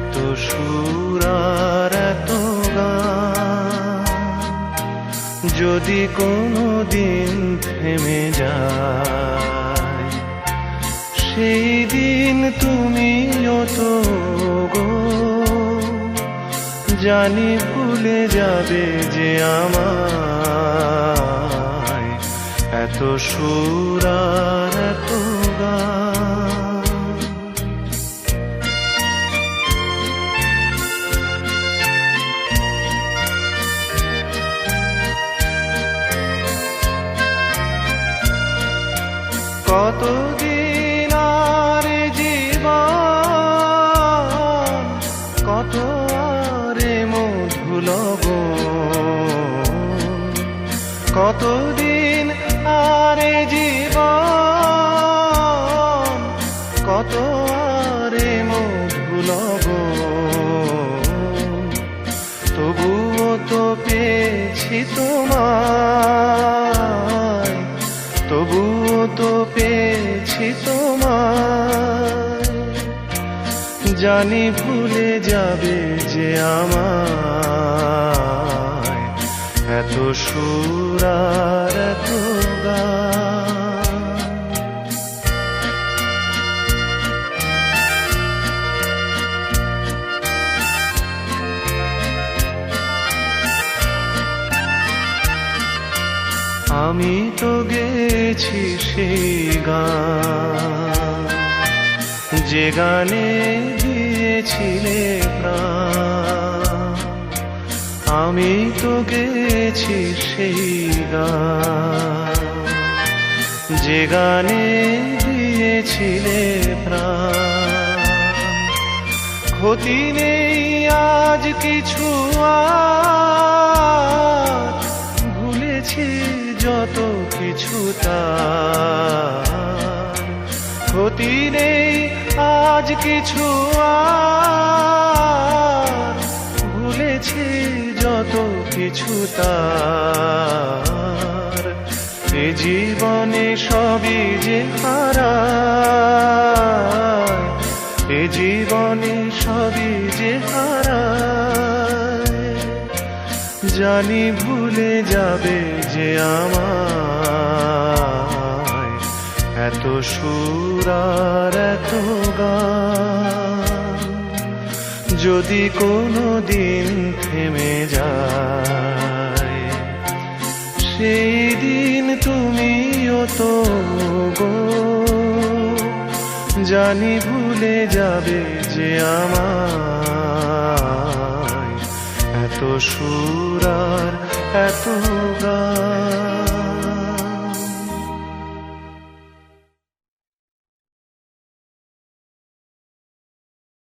এত সুর আর এত গান যদি কোনো দিন থেমে যায়, সেই দিন তুমিও তো গো জানি ভুলে যাবে যে আমায়। এত সুর আর এত গান কতদিন আর জীবন, কত আরে মধুলবন, কতদিন আরে জীবন, কত আরে মধুলবন, তবুও তো পেয়েছি তোমায়, তবুও তো পেয়েছি তোমায়। জানি ভুলে যাবে যে আমায়। এত সুর আর এত গান আমি তো গেছি সেই গান যে গানে দিয়েছিলে প্রাণ। আমি তো গেছি সেই গান যে গানে দিয়েছিলে প্রাণ। ক্ষতি নেই আজ কিছু আর, ভুলেছি যত কিছু তার। ক্ষতি নেই আজ কিছু আর, ভুলেছি যত কিছু তার। এ জীবনে সবই যে হারায়, এ জীবনে সবই যে হারায়। জানি ভুলে যাবে যে আমায়। এত সুর আর এত গান যদি কোনো দিন থেমে যায়, সেই দিন তুমিও তো গো জানি ভুলে যাবে যে আমায়। এত সুর আর এত গান